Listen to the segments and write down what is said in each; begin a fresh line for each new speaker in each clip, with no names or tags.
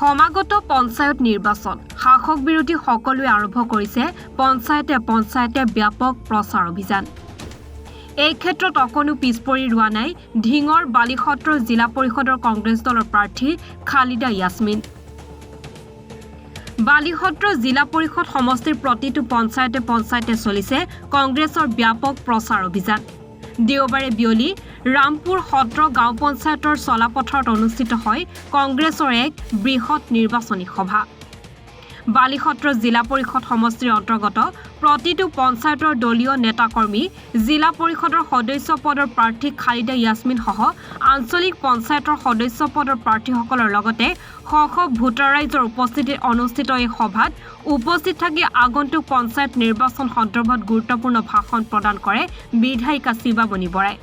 সমাগত পঞ্চায়ত নিৰ্বাচন শাসক বিৰোধী সকলোৱে আৰম্ভ কৰিছে পঞ্চায়তে ব্যাপক প্ৰচাৰ অভিযান। এই ক্ষেত্ৰত অকণো পিছপৰি ৰোৱা নাই ঢিঙৰ বালিসত্ৰ জিলা পৰিষদৰ কংগ্ৰেছ দলৰ প্ৰাৰ্থী খালিদা ইয়াছমিন। বালিসত্ৰ জিলা পৰিষদ সমষ্টিৰ প্ৰতিটো পঞ্চায়তে চলিছে কংগ্ৰেছৰ ব্যাপক প্ৰচাৰ অভিযান। দেওবাৰে বিয়লি ৰামপুৰ সত্ৰ গাঁও পঞ্চায়তৰ চলাপথাৰত অনুষ্ঠিত হয় কংগ্ৰেছৰ এক বৃহৎ নিৰ্বাচনী সভা। বালিসত্ৰ জিলা পৰিষদ সমষ্টিৰ অন্তৰ্গত প্ৰতিটো পঞ্চায়তৰ দলীয় নেতাকৰ্মী জিলা পৰিষদৰ সদস্য পদৰ প্ৰাৰ্থী খালিদা ইয়াছমিন সহ আঞ্চলিক পঞ্চায়তৰ সদস্য পদৰ প্ৰাৰ্থীসকলৰ লগতে শ ভোটাৰ ৰাইজৰ উপস্থিতিত অনুষ্ঠিত এই সভাত উপস্থিত থাকি আগন্তুক পঞ্চায়ত নিৰ্বাচন সন্দৰ্ভত গুৰুত্বপূৰ্ণ ভাষণ প্ৰদান কৰে বিধায়িকা শিৱামণি বৰাই।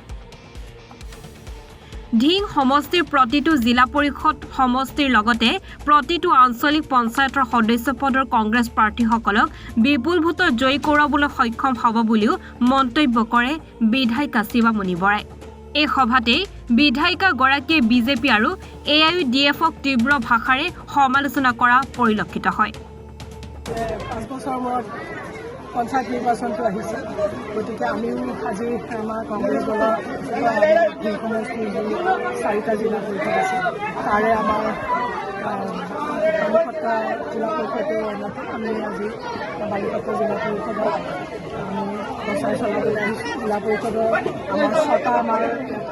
ঢিং সমষ্টিৰ প্ৰতিটো জিলা পৰিষদ সমষ্টিৰ লগতে প্ৰতিটো আঞ্চলিক পঞ্চায়তৰ সদস্য পদৰ কংগ্ৰেছ প্ৰাৰ্থীসকলক বিপুল ভোটত জয়ী কৰাবলৈ সক্ষম হ'ব বুলিও মন্তব্য কৰে বিধায়িকা শিৱামণি বৰাই। এই সভাতেই বিধায়িকাগৰাকীয়ে বিজেপি আৰু AIUDFক তীব্ৰ ভাষাৰে সমালোচনা কৰা পৰিলক্ষিত হয়।
5 বছৰ মূৰত পঞ্চায়ত নিৰ্বাচনটো আহিছে, গতিকে আমিও আজি আমাৰ কংগ্ৰেছ দলৰ চাৰিটা জিলা পৰিষদ আছে, তাৰে আমাৰ বালিসত্ৰ জিলা পৰিষদৰ অন্যতম। আমি আজি বালিসত্ৰ জিলা পৰিষদত আমি প্ৰচাৰ চলাবলৈ আহিছোঁ। জিলা পৰিষদৰ আমাৰ 6টা আমাৰ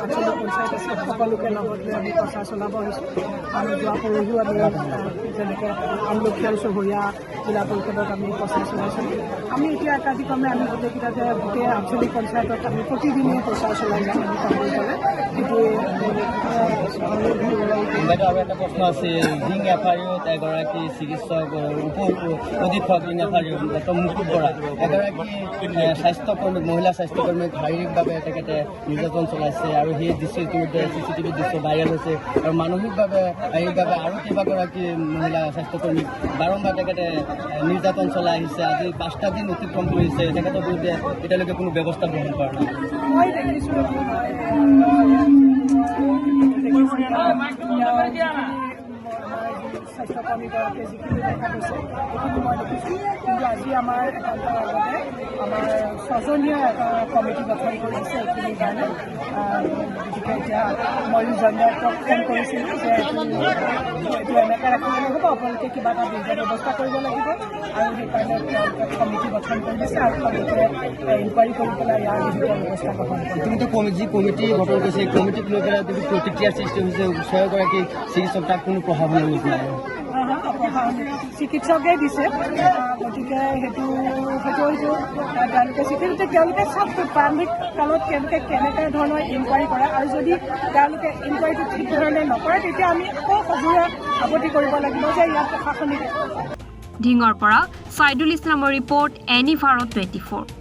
আঞ্চলিক পঞ্চায়ত আছে, সকলোকে লগত লৈ আমি প্ৰচাৰ চলাব আহিছোঁ। আমি যোৱা পৰহিও আমি যেনেকৈ আমলখিয়াল চহৰীয়া জিলা পৰিষদত আমি প্ৰচাৰ চলাইছিলোঁ। আমি এতিয়া একাধিক্ৰমে আমি গোটেইকেইটাতে গোটেই আঞ্চলিক পঞ্চায়তত আমি প্ৰতিদিনে প্ৰচাৰ চলাই যাম। আমি কংগ্ৰেছলে
আৰু এটা প্ৰশ্ন আছে, ঢিং এফআইউত এগৰাকী চিকিৎসক অধীক্ষক এফআইউ ডক্টৰ মুকুট বৰা এগৰাকী স্বাস্থ্যকৰ্মী মহিলা স্বাস্থ্যকৰ্মীক শাৰীৰিকভাৱে তেখেতে নিৰ্যাতন চলাইছে আৰু সেই দৃশ্যটো ইতিমধ্যে CCTV দৃশ্য ভাইৰেল হৈছে আৰু মানসিকভাৱে শাৰীৰিকভাৱে আৰু কেইবাগৰাকী মহিলা স্বাস্থ্যকৰ্মীক বাৰম্বাৰ তেখেতে নিৰ্যাতন চলাই আহিছে। আজি 5টা দিন অতিক্ৰম কৰিছে, তেখেতৰ বিৰুদ্ধে এতিয়ালৈকে কোনো ব্যৱস্থা গ্ৰহণ কৰা নাই।
মই দেখিছোঁ স্বাস্থ্যকৰ্মীগৰাকীয়ে যিখিনি দেখা গৈছে সেইখিনি মই দেখিছোঁ, কিন্তু আজি আমাৰ একান্তৰ আগতে আমাৰ 6জনীয়া এটা কমিটি গঠন কৰিছে এইখিনিৰ কাৰণে। গতিকে এতিয়া মই জনতাক ফোন কৰিছিলোঁ যে এইটো এনেকৈ ৰাখিলে নহ'ব, আপোনালোকে কিবা এটা ব্যৱস্থা কৰিব লাগিব, আৰু সেইকাৰণে তেওঁলোকে কমিটি গঠন কৰি দিছে আৰু তেওঁলোকে ইনকুৱাৰী কৰি পেলাই ইয়াৰ বিহিত ব্যৱস্থা গ্ৰহণ কৰে।
ইতিমধ্যে যি কমিটি গঠন কৰিছে এই কমিটিক লৈ পেলাই যদি প্ৰতিক্ৰিয়াৰ সৃষ্টি হৈছে, 6গৰাকী চিকিৎসক তাক কোনো প্ৰভাৱ নাই।
চিকিৎসকেই দিছে, গতিকে সেইটো তেওঁলোকে স্বীকৃতি তেওঁলোকে চব প্ৰাৰম্ভিক কালত তেওঁলোকে কেনেকৈ ধৰণৰ ইনকুৱাৰী কৰে, আৰু যদি তেওঁলোকে ইনকুৱাৰীটো ঠিক ধৰণে নকৰে তেতিয়া আমি আকৌ সজোৰে আপত্তি কৰিব লাগিব যে ইয়াত প্ৰশাসনিক।
ঢিঙৰ পৰা ছাইদুল ইছলামৰ ৰিপৰ্ট, এনি ভাৰত 24।